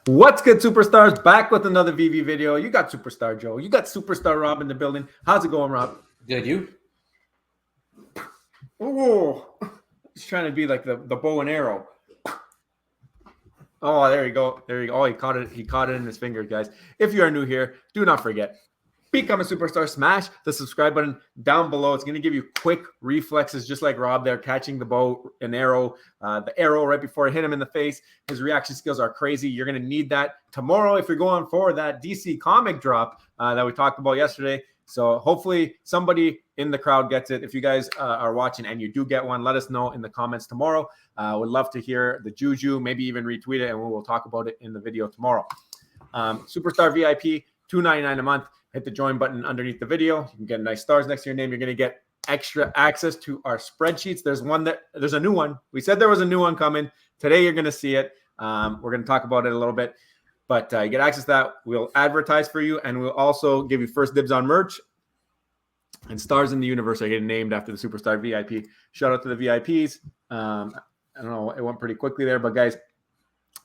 What's good, superstars? Back with another VV video. You got Superstar Joe. You got Superstar Rob in the building. How's it going, Rob? Good, you? Oh, he's trying to be like the bow and arrow. Oh, there you go. There you go. Oh, he caught it. He caught it in his finger, guys. If you are new here, do not forget, become a superstar. Smash the subscribe button down below. It's going to give you quick reflexes, just like Rob there, catching the bow and arrow, the arrow right before it hit him in the face. His reaction skills are crazy. You're going to need that tomorrow if you're going for that DC comic drop that we talked about yesterday. So hopefully somebody in the crowd gets it. If you guys are watching and you do get one, let us know in the comments tomorrow. Would love to hear the juju, maybe even retweet it, and we will talk about it in the video tomorrow. Superstar VIP, $2.99 a month. Hit the join button underneath the video. You can get nice stars next to your name. You're going to get extra access to our spreadsheets. There's a new one. We said there was a new one coming. Today you're going to see it. We're going to talk about it a little bit. But you get access to that. We'll advertise for you, and we'll also give you first dibs on merch. And stars in the universe are getting named after the Superstar VIP. Shout out to the VIPs. I don't know, it went pretty quickly there, but guys,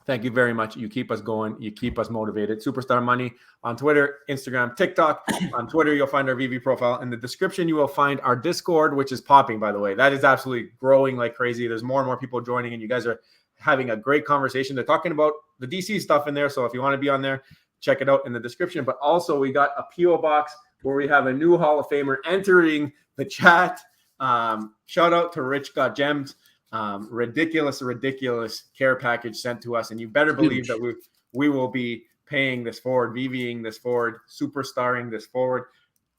thank you very much. You keep us going. You keep us motivated. Superstar Money on Twitter, Instagram, TikTok. On Twitter, you'll find our VV profile. In the description, you will find our Discord, which is popping, by the way. That is absolutely growing like crazy. There's more and more people joining, and you guys are having a great conversation. They're talking about the DC stuff in there, so if you want to be on there, check it out in the description. But also, we got a P.O. box where we have a new Hall of Famer entering the chat. Shout out to Rich Got Gems. Ridiculous care package sent to us, and you better believe that we will be paying this forward, VVing this forward, superstarring this forward.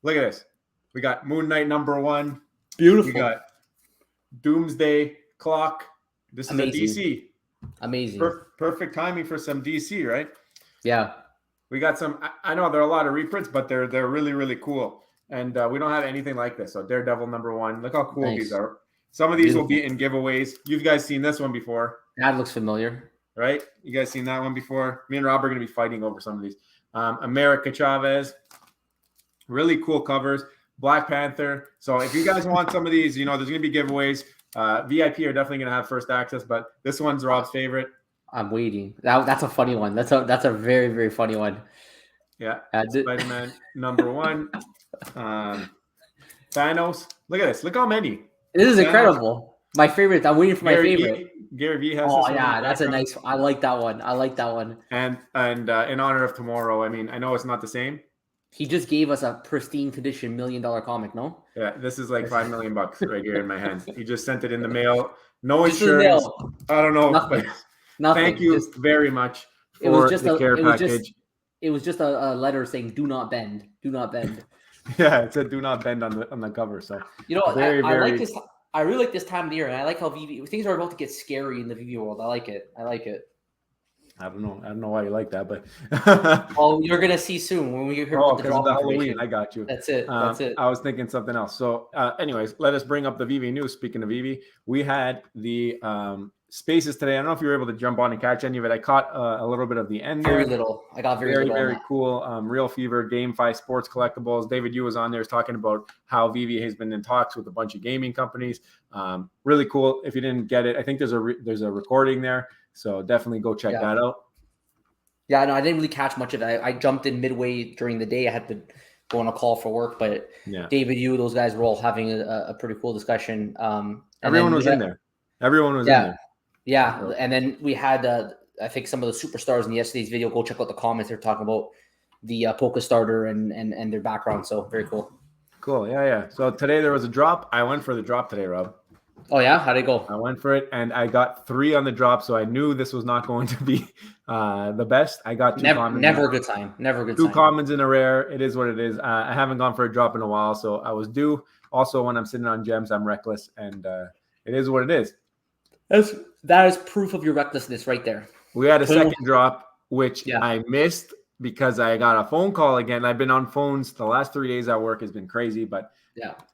Look at this. We got Moon Knight #1. Beautiful. We got Doomsday Clock. This is Amazing. a DC. Amazing. Perfect timing for some DC, right? Yeah. We got some. I know there are a lot of reprints, but they're really, really cool. And we don't have anything like this. So Daredevil #1. Look how cool these are. Some of these will be in giveaways. You guys seen this one before? That looks familiar. Right? You guys seen that one before? Me and Rob are going to be fighting over some of these. America Chavez. Really cool covers. Black Panther. So if you guys want some of these, there's going to be giveaways. VIP are definitely going to have first access, but this one's Rob's favorite. I'm waiting. That's a funny one. That's a very, very funny one. Yeah. Spider-Man #1. Thanos. Look at this. Look how many. This is incredible. My favorite. I'm waiting for my favorite. Gary Vee has this. Oh, yeah. That's a nice one. I like that one. And in honor of tomorrow, I mean, I know it's not the same. He just gave us a pristine condition $1 million comic, no? Yeah, this is like $5 million right here in my hand. He just sent it in the mail. No insurance. I don't know. Nothing. Thank you very much for the care package. It was just a letter saying, "Do not bend. Do not bend." Yeah, it said "Do not bend" on the cover. So I like this. I really like this time of the year, and I like how VV things are about to get scary in the VV world. I like it. I don't know why you like that, but well, you're gonna see soon when we hear about the Halloween. I got you. That's it. I was thinking something else. So, anyways, let us bring up the VV news. Speaking of VV, we had the spaces today. I don't know if you were able to jump on and catch any of it. I caught a little bit of the end. Very little. I got very little. Very cool. Real Fever, GameFi, Sports Collectibles. David Yu was on there talking about how VV has been in talks with a bunch of gaming companies. Really cool. If you didn't get it, I think there's a recording there. So definitely go check that out. Yeah, no, I didn't really catch much of it. I jumped in midway during the day. I had to go on a call for work, but David Yu, those guys were all having a pretty cool discussion. Everyone was in there. Everyone was in there. Yeah, so. And then we had, I think, some of the superstars in yesterday's video. Go check out the comments. They're talking about the Polka Starter and their background. So very cool. Cool. Yeah. So today there was a drop. I went for the drop today, Rob. Oh, yeah? How'd it go? I went for it, and I got 3 on the drop, so I knew this was not going to be the best. I got 2 commons. Never a good sign. 2 commons in a rare. It is what it is. I haven't gone for a drop in a while, so I was due. Also, when I'm sitting on gems, I'm reckless, and it is what it is. That is proof of your recklessness right there. We had a second drop, which I missed because I got a phone call again. I've been on phones the last 3 days at work. Has been crazy, but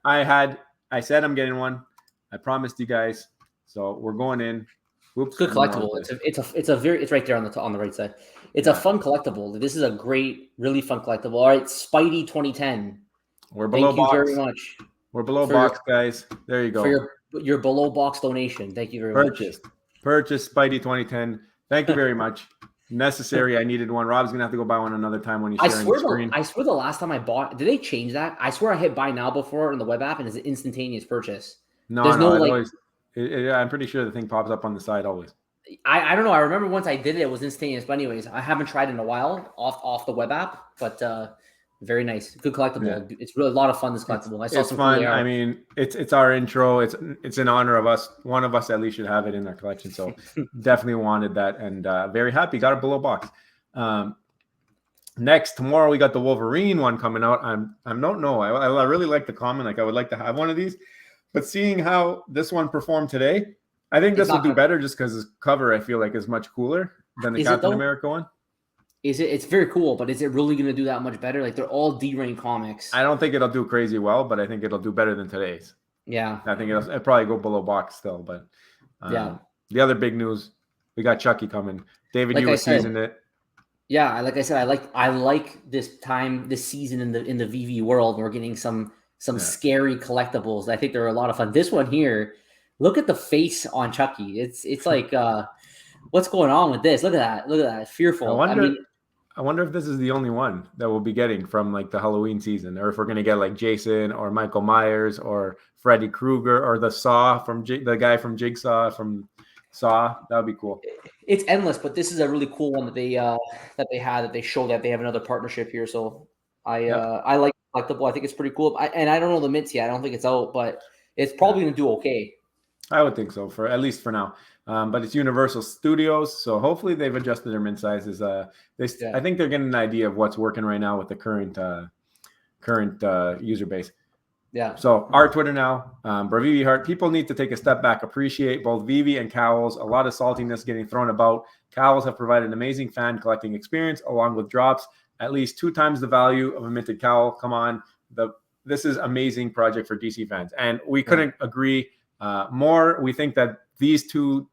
I said I'm getting one. I promised you guys, so we're going in. Whoops, good collectible. It's right there on the right side. It's a fun collectible. This is a great, really fun collectible. All right, Spidey 2010. We're below box. Thank you very much. We're below box, guys. There you go. For your below box donation. Thank you very much. Purchase Spidey 2010. Thank you very much. necessary. I needed one. Rob's gonna have to go buy one another time when he's sharing the screen. I swear the last time I bought, did they change that? I swear I hit buy now before in the web app and it's an instantaneous purchase. There's no like. I'm pretty sure the thing pops up on the side always. I don't know. I remember once I did it was instantaneous. But anyways, I haven't tried it in a while off the web app. But very nice, good collectible. Yeah. It's really a lot of fun. This collectible. I saw some fun. I mean, it's our intro. It's in honor of us. One of us at least should have it in our collection. So definitely wanted that, and very happy. Got it below box. Next tomorrow we got the Wolverine one coming out. I don't know. I really like the comment. Like I would like to have one of these, but seeing how this one performed today, I think this will do better just because the cover I feel like is much cooler than the Captain America one. It's very cool, but is it really going to do that much better? Like they're all D-Rain comics. I don't think it'll do crazy well, but I think it'll do better than today's. Yeah. I think it'll probably go below box still, but yeah. The other big news, we got Chucky coming. David, like you were teasing it. Yeah, like I said, I like this season in the VV world. We're getting some scary collectibles. I think they're a lot of fun. This one here, look at the face on Chucky. It's like what's going on with this? Look at that. It's fearful. I wonder if this is the only one that we'll be getting from like the Halloween season, or if we're gonna get like Jason or Michael Myers or Freddy Krueger or the guy from Jigsaw from Saw. That would be cool. It's endless, but this is a really cool one that they show that they have another partnership here. So I like collectible. I think it's pretty cool. And I don't know the mints yet. I don't think it's out, but it's probably gonna do okay. I would think so, for at least for now. But it's Universal Studios, so hopefully they've adjusted their mint sizes. I think they're getting an idea of what's working right now with the current user base. Yeah. So our Twitter now, Vivi Heart. People need to take a step back, appreciate both Vivi and Cowls. A lot of saltiness getting thrown about. Cowls have provided an amazing fan collecting experience, along with drops at least 2 times the value of a minted cowl. Come on, this is amazing project for DC fans, and we couldn't agree more. We think that these two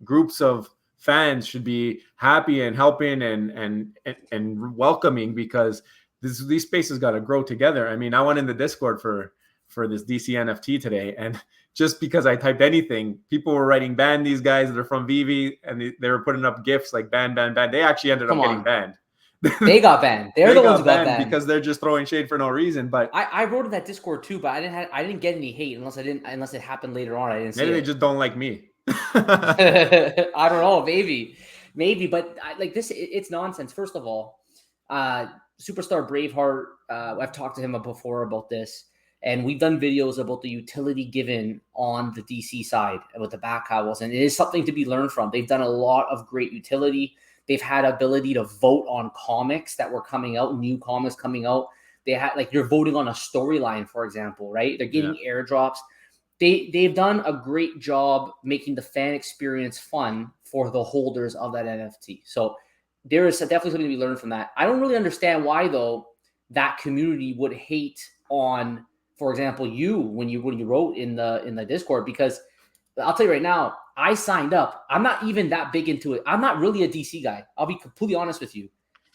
groups of fans should be happy and helping and welcoming, because these spaces got to grow together. I mean, I went in the Discord for this DC NFT today, and just because I typed anything, people were writing ban these guys that are from Vivi, and they were putting up GIFs like ban. They actually ended up getting banned. They got banned. They're the ones who got banned because they're just throwing shade for no reason. But I wrote in that Discord too, but I didn't get any hate unless it happened later on. I didn't see Maybe they just don't like me. I don't know, maybe, but like this, it's nonsense. First of all, Superstar Braveheart, I've talked to him before about this, and we've done videos about the utility given on the DC side with the back cowls, and it is something to be learned from. They've done a lot of great utility. They've had ability to vote on comics that were coming out, new comics coming out. They had, like, you're voting on a storyline, for example, right? They're getting airdrops. They've done a great job making the fan experience fun for the holders of that NFT. So there is definitely something to be learned from that. I don't really understand why, though, that community would hate on, for example, you when you wrote in the Discord, because I'll tell you right now, I signed up. I'm not even that big into it. I'm not really a DC guy. I'll be completely honest with you.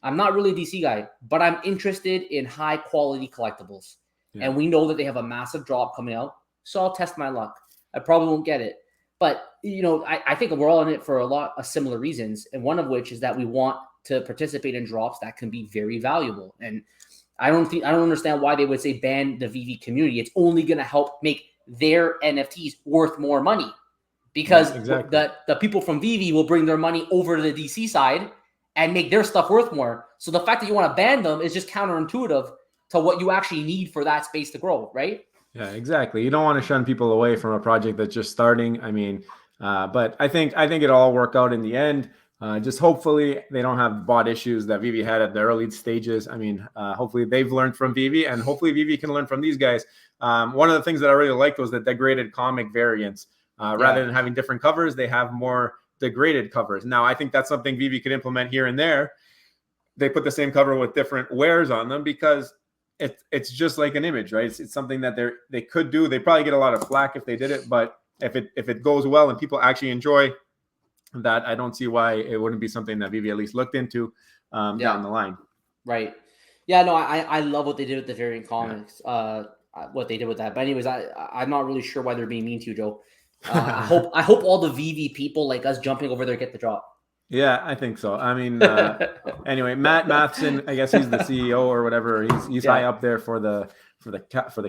I'm not really a DC guy, but I'm interested in high quality collectibles. Yeah. And we know that they have a massive drop coming out. So I'll test my luck. I probably won't get it. But, I think we're all in it for a lot of similar reasons. And one of which is that we want to participate in drops that can be very valuable. And I don't understand why they would say ban the VV community. It's only going to help make their NFTs worth more money, because the people from VV will bring their money over to the DC side and make their stuff worth more. So the fact that you want to ban them is just counterintuitive to what you actually need for that space to grow, right? Yeah, exactly. You don't want to shun people away from a project that's just starting. I mean, but I think it'll all work out in the end. Just hopefully they don't have bot issues that Vivi had at the early stages. I mean, hopefully they've learned from Vivi, and hopefully Vivi can learn from these guys. One of the things that I really liked was the degraded comic variants. Rather than having different covers, they have more degraded covers. Now, I think that's something Vivi could implement here and there. They put the same cover with different wears on them, because it's just like an image, right? It's something that they could do. They probably get a lot of flack if they did it, but if it goes well and people actually enjoy that, I don't see why it wouldn't be something that Vivi at least looked into down the line. Right. Yeah, no, I love what they did with the variant comics, what they did with that. But anyways, I'm not really sure why they're being mean to you, Joe. I hope all the VV people like us jumping over there get the drop. Yeah, I think so. I mean, anyway, Matt Matheson, I guess he's the CEO or whatever. He's high up there for the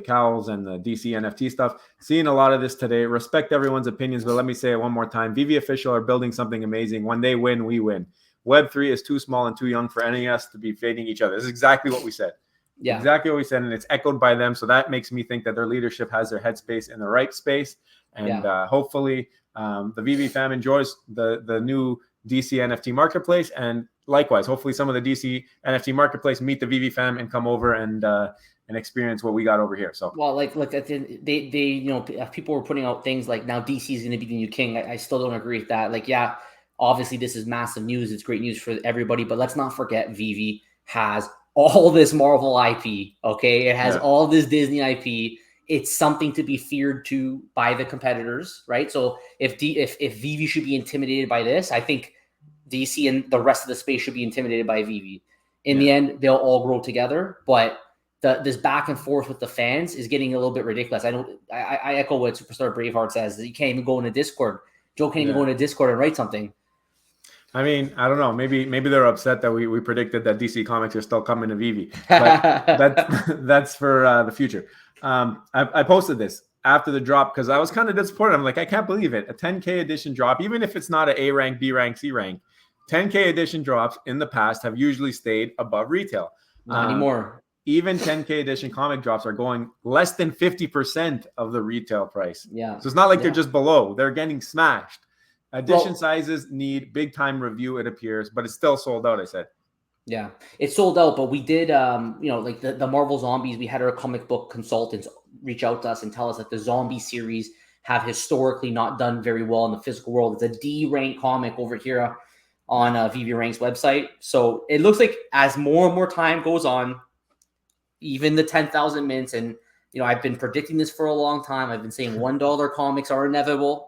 cows and the DC NFT stuff. Seeing a lot of this today. Respect everyone's opinions, but let me say it one more time. Vivi Official are building something amazing. When they win, we win. Web3 is too small and too young for any of us to be fading each other. This is exactly what we said. Yeah. Exactly what we said, and it's echoed by them. So that makes me think that their leadership has their headspace in the right space, and hopefully the Vivi fam enjoys the new DC NFT marketplace, and likewise, hopefully some of the DC NFT marketplace meet the Vivi fam and come over and experience what we got over here. So, well, like at the end, they people were putting out things like now DC is going to be the new king. I still don't agree with that. Like, yeah, obviously this is massive news. It's great news for everybody, but let's not forget Vivi has all this Marvel IP. Okay, it has all this Disney IP. It's something to be feared to by the competitors, right? So if Vivi should be intimidated by this, I think DC and the rest of the space should be intimidated by Vivi. In the end, they'll all grow together, but this back and forth with the fans is getting a little bit ridiculous. I echo what Superstar Braveheart says. You can't even go into Discord. Joe can't even go into Discord and write something. I mean, I don't know. Maybe they're upset that we predicted that DC Comics are still coming to Vivi. But that's for the future. I posted this after the drop because I was kind of disappointed. I'm like, I can't believe it. A 10K edition drop, even if it's not an A rank, B rank, C rank, 10K edition drops in the past have usually stayed above retail. Not anymore. Even 10K edition comic drops are going less than 50% of the retail price. Yeah. So it's not like they're just below. They're getting smashed. Edition sizes need big time review, it appears, but it's still sold out, I said. Yeah, it's sold out, but we did, like the Marvel Zombies, we had our comic book consultants reach out to us and tell us that the zombie series have historically not done very well in the physical world. It's a D rank comic over here on Vivi Rank's website. So it looks like as more and more time goes on, even the 10,000 mints, and I've been predicting this for a long time. I've been saying $1 comics are inevitable.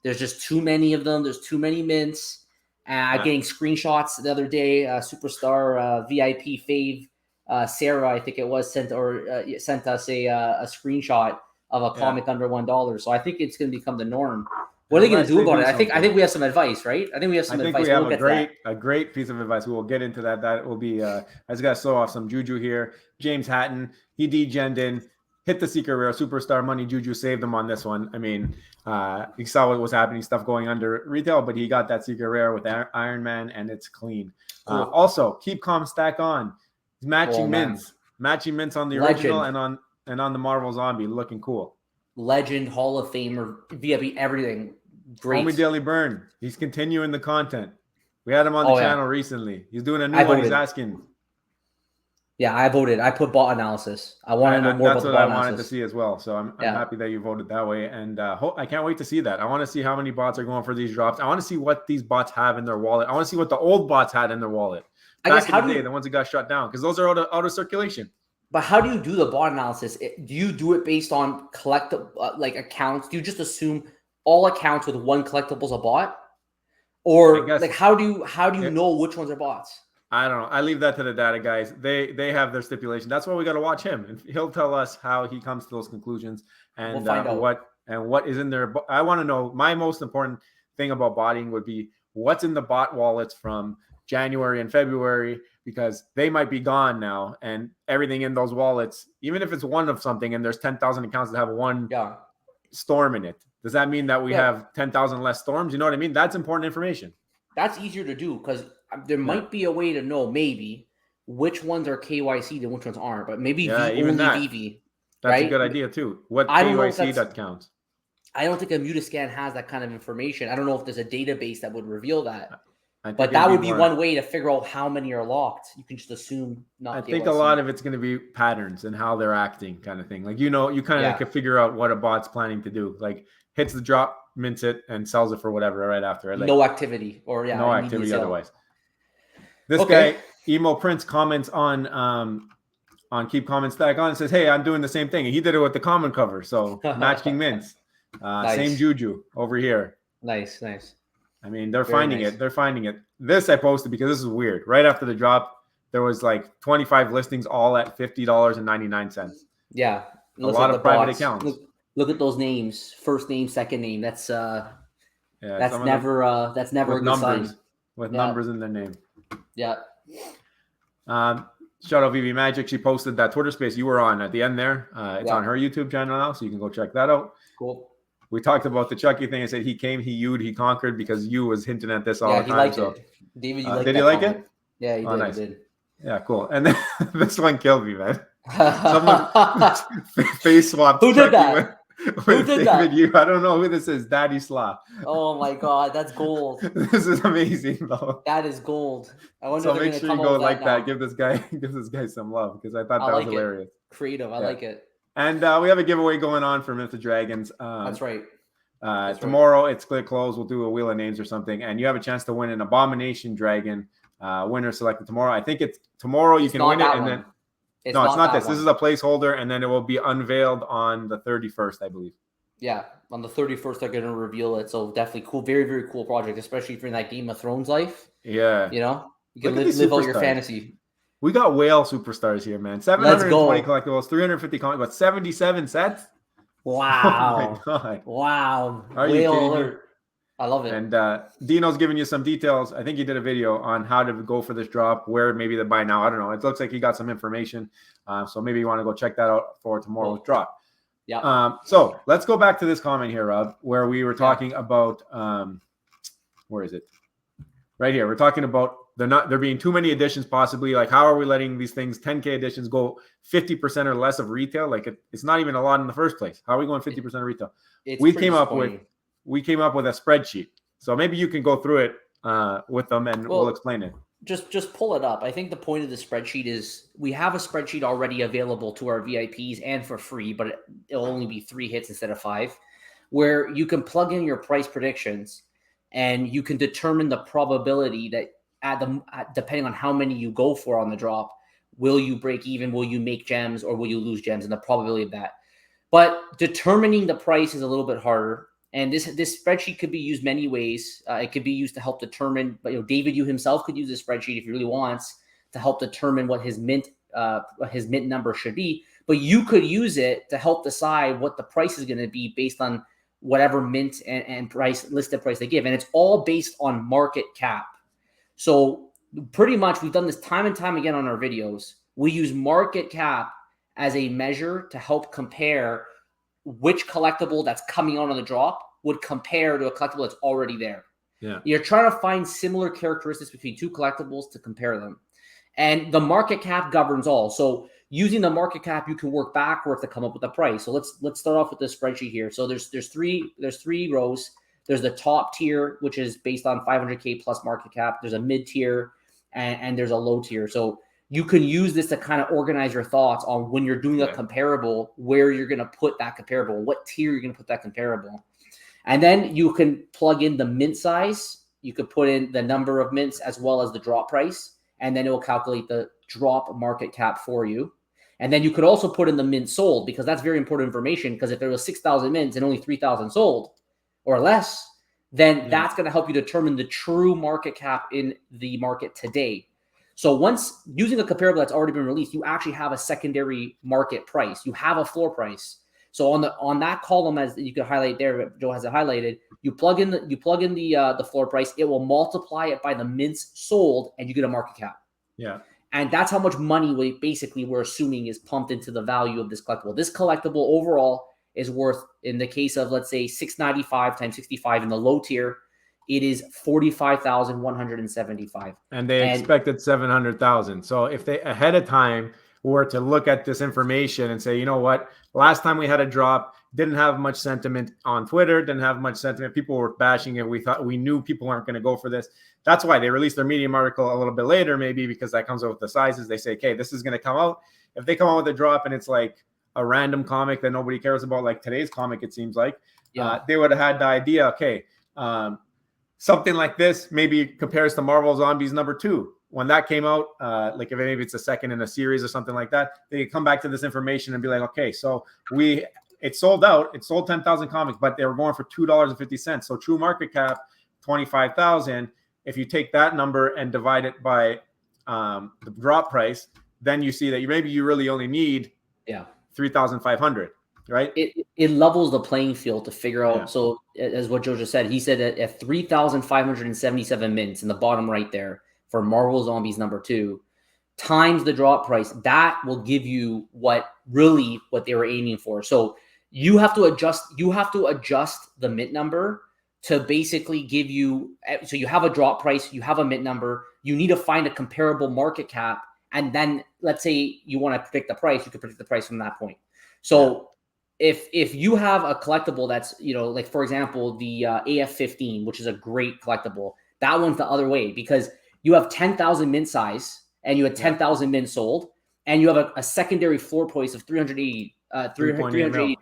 There's just too many of them. There's too many mints. Getting screenshots the other day. Superstar VIP fave Sarah, I think it was, sent us a screenshot of a comic under $1. So I think it's going to become the norm. What are they going to do about it? I think we have some advice, right? I think we have some advice. We have a great piece of advice. We will get into that. That will be. I just got to slow off some juju here. James Hatton, he degened in, hit the secret rare. Superstar money juju saved him on this one. I mean, he saw what was happening, stuff going under retail, but he got that secret rare with Iron Man, and it's clean. Cool. Also, keep calm, stack on. Matching mints on the original and on the Marvel Zombie, looking cool. Legend, Hall of Famer, VIP, everything. Great. Homie Daily Burn. He's continuing the content. We had him on the channel recently. He's doing a new one. He's asking. Yeah, I voted. I put bot analysis. I want to know more about the bot analysis. That's what I wanted to see as well. So I'm happy that you voted that way. And I can't wait to see that. I want to see how many bots are going for these drops. I want to see what these bots have in their wallet. I want to see what the old bots had in their wallet. Back in the day, the ones that got shut down, because those are out of circulation. But how do you do the bot analysis? Do you do it based on like accounts? Do you just assume all accounts with one collectible is a bot, or like how do you know which ones are bots? I don't know. I leave that to the data guys. They have their stipulation. That's why we got to watch him, and he'll tell us how he comes to those conclusions and what is in there. I want to know. My most important thing about botting would be what's in the bot wallets from January and February, because they might be gone now, and everything in those wallets, even if it's one of something and there's 10,000 accounts that have one storm in it, does that mean that we have 10,000 less storms? You know what I mean? That's important information. That's easier to do because there might be a way to know maybe which ones are KYC and which ones aren't, but maybe even that. Vivi. That's a good idea too. What KYC that counts? I don't think a Mutascan has that kind of information. I don't know if there's a database that would revel that. But that would be one way to figure out how many are locked. You can just assume not. I think a lot of it's going to be patterns and how they're acting, kind of thing. Like you kind of can figure out what a bot's planning to do. Like hits the drop, mints it, and sells it for whatever right after. Right? Like, no activity or no activity otherwise. This guy Emo Prince comments on Keep Comments Stack On and says, "Hey, I'm doing the same thing." And he did it with the common cover, so matching mints. Nice. Same juju over here. Nice. I mean, they're finding it. They're finding it. This I posted because this is weird. Right after the drop, there was like 25 listings, all at $50.99. Yeah, a lot of private accounts. Look at those names: first name, second name. That's never a good sign. with numbers in their name. Yeah. Shout out Vivi Magic. She posted that Twitter space you were on at the end there. It's on her YouTube channel now, so you can go check that out. Cool. We talked about the Chucky thing. I said he came, he hewed, he conquered, because you was hinting at this all the time. Yeah, he liked so, it. David, you liked did he like it? Yeah, he did. Nice. He did. Yeah, cool. And then this one killed me, man. Someone face swapped. Who did Chucky that? Who did David, that? you. I don't know who this is. Daddy Slaw. Oh my God, that's gold. This is amazing, though. That is gold. I wonder So if they're make gonna sure come you up go with like that. now. Give this guy some love, because I thought I that like was hilarious. Creative. I like it. And we have a giveaway going on for Myth of Dragons. That's right. Tomorrow it's clear close. We'll do a wheel of names or something, and you have a chance to win an Abomination Dragon. Winner selected tomorrow. I think it's tomorrow. You can win it, and then it's not this. This is a placeholder, and then it will be unveiled on the 31st, I believe. Yeah, on the 31st they're going to reveal it. So definitely cool, very very cool project, especially if you're in that Game of Thrones life. Yeah, you know, you can live out your fantasy. We got whale superstars here, man. 720 collectibles, 350 comics, but 77 sets. Wow! Oh my God! Wow! Are you kidding me? I love it. And Dino's giving you some details. I think he did a video on how to go for this drop, where maybe to buy now. I don't know. It looks like he got some information. So maybe you want to go check that out for tomorrow's drop. Yeah. So let's go back to this comment here, Rob, where we were talking about, where is it? Right here. We're talking about there being too many editions possibly. Like, how are we letting these things, 10K editions, go 50% or less of retail? Like, it's not even a lot in the first place. How are we going 50% of retail? We came up with a spreadsheet. So maybe you can go through it with them, and we'll explain it. Just pull it up. I think the point of the spreadsheet is we have a spreadsheet already available to our VIPs and for free, but it'll only be 3 hits instead of 5, where you can plug in your price predictions and you can determine the probability that depending on how many you go for on the drop, will you break even, will you make gems, or will you lose gems, and the probability of that. But determining the price is a little bit harder. And this spreadsheet could be used many ways. It could be used to help determine, but David, you himself could use this spreadsheet if he really wants to help determine what his mint number should be. But you could use it to help decide what the price is going to be based on whatever mint and price listed price they give, and it's all based on market cap. So pretty much we've done this time and time again on our videos. We use market cap as a measure to help compare which collectible that's coming out on the drop would compare to a collectible that's already there. Yeah. You're trying to find similar characteristics between two collectibles to compare them. And the market cap governs all. So using the market cap, you can work backwards to come up with a price. So let's start off with this spreadsheet here. So there's three rows. There's the top tier, which is based on 500K plus market cap. There's a mid tier and there's a low tier. So you can use this to kind of organize your thoughts on when you're doing a comparable, where you're going to put that comparable, what tier you're going to put that comparable. And then you can plug in the mint size. You could put in the number of mints as well as the drop price, and then it will calculate the drop market cap for you. And then you could also put in the mint sold, because that's very important information, because if there was 6,000 mints and only 3,000 sold or less, then that's going to help you determine the true market cap in the market today. So once using a comparable that's already been released, you actually have a secondary market price. You have a floor price. So on that column, as you can highlight there, Joe has it highlighted, you plug in the floor price. It will multiply it by the mints sold, and you get a market cap. Yeah. And that's how much money we're assuming is pumped into the value of this collectible. This collectible overall is worth, in the case of, let's say, 695 times 65 in the low tier, it is 45,175. And they expected 700,000. So if they ahead of time were to look at this information and say, you know what, last time we had a drop, didn't have much sentiment on Twitter, didn't have much sentiment. People were bashing it. We knew people aren't going to go for this. That's why they released their Medium article a little bit later, maybe because that comes out with the sizes. They say, okay, this is going to come out. If they come out with a drop and it's like a random comic that nobody cares about, like today's comic, it seems like, they would have had the idea, okay, something like this maybe compares to Marvel Zombies #2. When that came out, like if maybe it's a second in a series or something like that, they come back to this information and be like, okay, so it sold out. It sold 10,000 comics, but they were going for $2.50. So true market cap, 25,000. If you take that number and divide it by the drop price, then you see that you really only need 3,500. right? It levels the playing field to figure out. Yeah. So as what Joe just said, he said at 3,577 mints in the bottom right there for Marvel Zombies #2 times the drop price, that will give you what they were aiming for. So you have to adjust the mint number to basically give you, so you have a drop price, you have a mint number, you need to find a comparable market cap, and then let's say you want to predict the price, you can predict the price from that point. So if you have a collectible that's, like for example, the AF-15, which is a great collectible, that one's the other way, because you have 10,000 mint size and you had 10,000 mint sold, and you have a secondary floor price of 380. 380.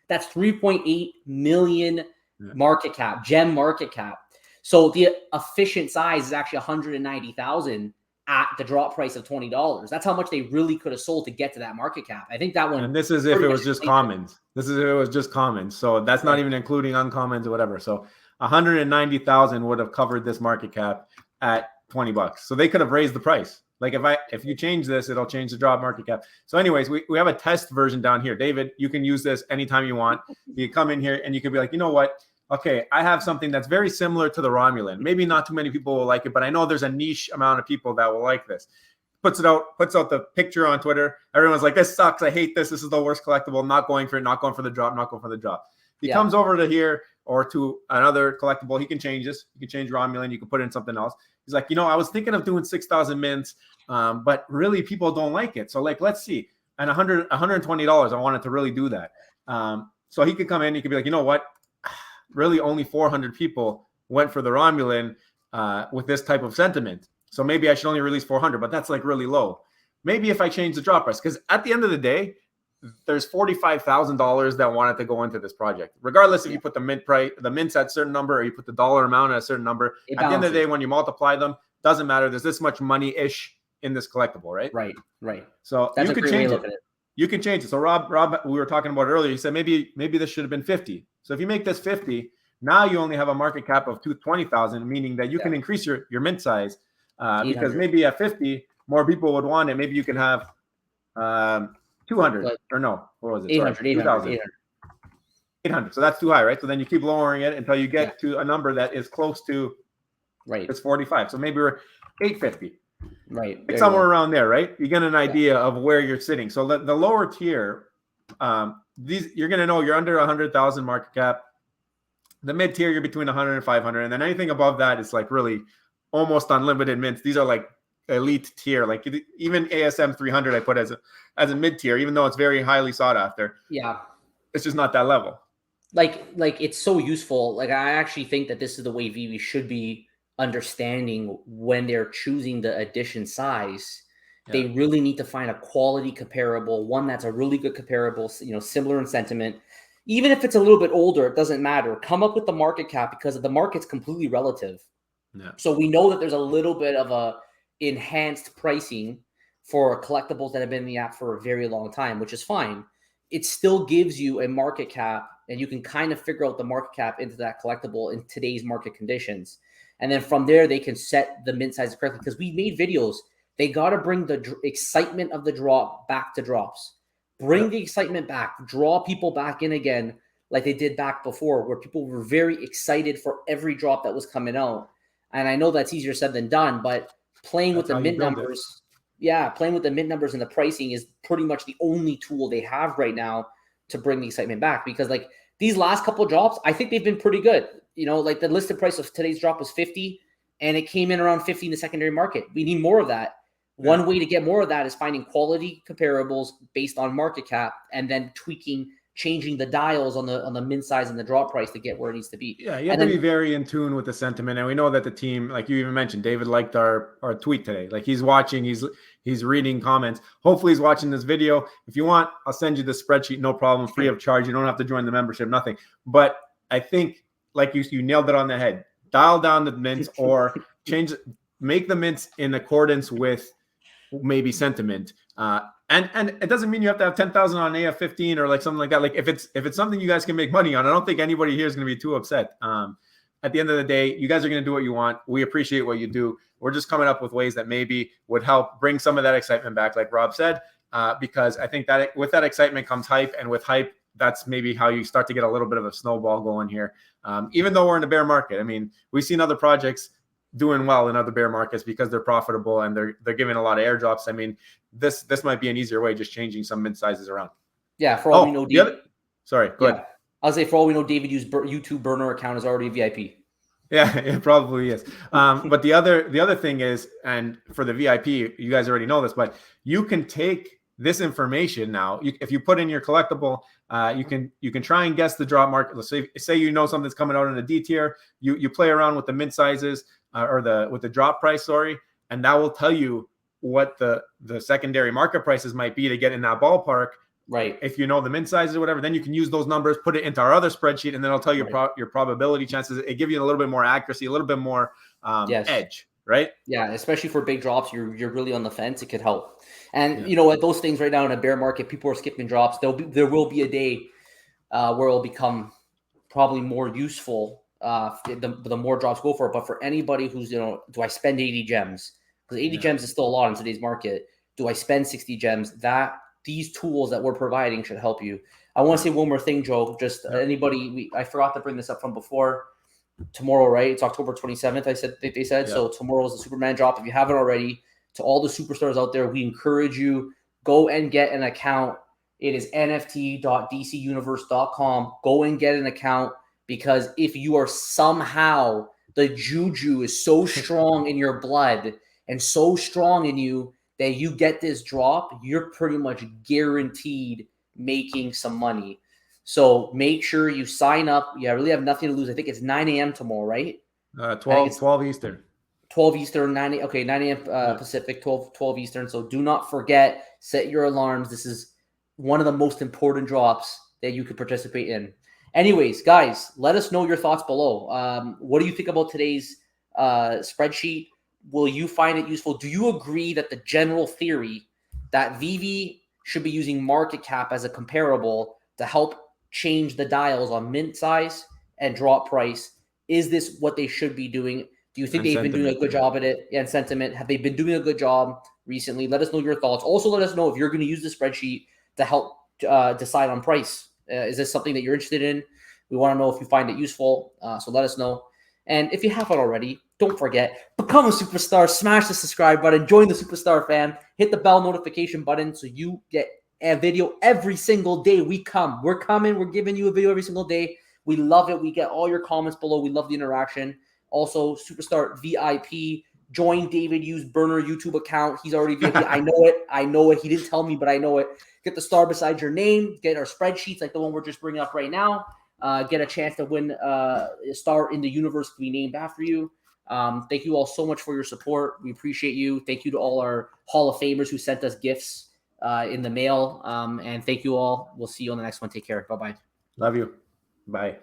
That's 3.8 million market cap, gem market cap. So the efficient size is actually 190,000 at the drop price of $20. That's how much they really could have sold to get to that market cap. I think that one. And this is if it was just commons. This is if it was just commons. So that's not even including uncommons or whatever. So 190,000 would have covered this market cap at $20. So they could have raised the price. Like if you change this, it'll change the drop market cap. So anyways, we have a test version down here. David, you can use this anytime you want. You come in here and you can be like, you know what? Okay, I have something that's very similar to the Romulan. Maybe not too many people will like it, but I know there's a niche amount of people that will like this. Puts out the picture on Twitter. Everyone's like, this sucks. I hate this. This is the worst collectible. Not going for it. Not going for the drop. He comes over to here or to another collectible. He can change this. You can change Romulan. You can put in something else. He's like, I was thinking of doing 6,000 mints, but really people don't like it. So like, let's see. And $120, I wanted to really do that. So he could come in. He could be like, you know what? Really only 400 people went for the Romulan with this type of sentiment. So maybe I should only release 400, but that's like really low. Maybe if I change the drop price, because at the end of the day, there's $45,000 that wanted to go into this project. Regardless if you put the mints at a certain number or you put the dollar amount at a certain number, at the end of the day, when you multiply them, doesn't matter. There's this much money-ish in this collectible, right? Right. So that's you could change it. You can change it. So Rob, we were talking about it earlier. He said maybe this should have been 50. So if you make this 50, now you only have a market cap of 220,000, meaning that you can increase your mint size because maybe at 50, more people would want it. Maybe you can have 200 or no, what was it? 800. 800. So that's too high, right? So then you keep lowering it until you get to a number that is close to it's 45. So maybe we're 850. Right. It's somewhere around there, right? You get an idea of where you're sitting. So the lower tier, you're going to know you're under 100,000 market cap. The mid tier, you're between 100 and 500. And then anything above that is like really almost unlimited mints. These are like elite tier. Like even ASM 300 I put as a mid tier, even though it's very highly sought after. Yeah. It's just not that level. Like it's so useful. Like I actually think that this is the way Veve should be understanding when they're choosing the edition size. They really need to find a quality comparable, one that's a really good comparable, similar in sentiment. Even if it's a little bit older, it doesn't matter. Come up with the market cap because the market's completely relative. Yeah. So we know that there's a little bit of a enhanced pricing for collectibles that have been in the app for a very long time, which is fine. It still gives you a market cap, and you can kind of figure out the market cap into that collectible in today's market conditions. And then from there, they can set the mint size correctly because we made videos. They got to bring the excitement of the drop back to drops. Bring the excitement back. Draw people back in again like they did back before, where people were very excited for every drop that was coming out. And I know that's easier said than done, but playing with the mint numbers, playing with the mint numbers and the pricing is pretty much the only tool they have right now to bring the excitement back. Because like these last couple of drops, I think they've been pretty good. Like the listed price of today's drop was 50, and it came in around 50 in the secondary market. We need more of that. One way to get more of that is finding quality comparables based on market cap, and then changing the dials on the mint size and the drop price to get where it needs to be. Yeah, you have to be very in tune with the sentiment. And we know that the team, like you even mentioned, David liked our tweet today. Like he's watching, he's reading comments. Hopefully he's watching this video. If you want, I'll send you the spreadsheet, no problem, free of charge. You don't have to join the membership, nothing. But I think like you nailed it on the head. Dial down the mints or make the mints in accordance with maybe sentiment. And it doesn't mean you have to have 10,000 on AF-15 or like something like that. Like if it's something you guys can make money on, I don't think anybody here is going to be too upset. At the end of the day, you guys are going to do what you want. We appreciate what you do. We're just coming up with ways that maybe would help bring some of that excitement back, like Rob said, because I think that with that excitement comes hype, and with hype, that's maybe how you start to get a little bit of a snowball going here. Even though we're in a bear market, I mean, we've seen other projects doing well in other bear markets because they're profitable and they're giving a lot of airdrops. I mean, this might be an easier way, just changing some mid sizes around. Yeah, for all we know, David. Sorry, go ahead. I'll say for all we know, David used YouTube burner account is already a VIP. Yeah, it probably is. But the other thing is, and for the VIP, you guys already know this, but you can take this information now. If you put in your collectible, you can try and guess the drop market. Let's say you know something's coming out in a D tier. You play around with the mid sizes with the drop price, sorry, and that will tell you what the secondary market prices might be to get in that ballpark. Right. If you know the min sizes or whatever, then you can use those numbers, put it into our other spreadsheet, and then I'll tell you your probability chances. It gives you a little bit more accuracy, a little bit more edge, right? Yeah, especially for big drops, you're really on the fence. It could help. And you know, at those things right now in a bear market, people are skipping drops. There will be a day where it'll become probably more useful. The more drops go for it. But for anybody who's, you know, do I spend 80 gems? Because 80 gems is still a lot in today's market. Do I spend 60 gems? These tools that we're providing should help you. I want to say one more thing, Joe. Just anybody, I forgot to bring this up from before. Tomorrow, right? It's October 27th. They said so. Tomorrow is the Superman drop. If you haven't already, to all the superstars out there, we encourage you, go and get an account. It is nft.dcuniverse.com. Go and get an account, because if you are somehow, the juju is so strong in your blood and so strong in you that you get this drop, you're pretty much guaranteed making some money. So make sure you sign up. You really have nothing to lose. I think it's 9 a.m. tomorrow, right? 12 Eastern. 12 Eastern, 9 a.m. Pacific, 12 Eastern. So do not forget, set your alarms. This is one of the most important drops that you could participate in. Anyways, guys, let us know your thoughts below. What do you think about today's spreadsheet? Will you find it useful? Do you agree that the general theory that Veve should be using market cap as a comparable to help change the dials on mint size and drop price? Is this what they should be doing? Do you think they've been doing a good job at it? And sentiment, have they been doing a good job recently? Let us know your thoughts. Also, let us know if you're going to use the spreadsheet to help decide on price. Is this something that you're interested in? We want to know if you find it useful. So let us know. And if you haven't already, don't forget, become a superstar, smash the subscribe button, join the Superstar fam, hit the bell notification button so you get a video every single day we're coming, we're giving you a video every single day. We love it. We get all your comments below. We love the interaction. Also, Superstar VIP, join David U's burner YouTube account. He's already VIP. I know it. He didn't tell me, but I know it. Get the star beside your name. Get our spreadsheets like the one we're just bringing up right now. Get a chance to win a star in the universe to be named after you. Thank you all so much for your support. We appreciate you. Thank you to all our Hall of Famers who sent us gifts in the mail. And thank you all. We'll see you on the next one. Take care. Bye-bye. Love you. Bye.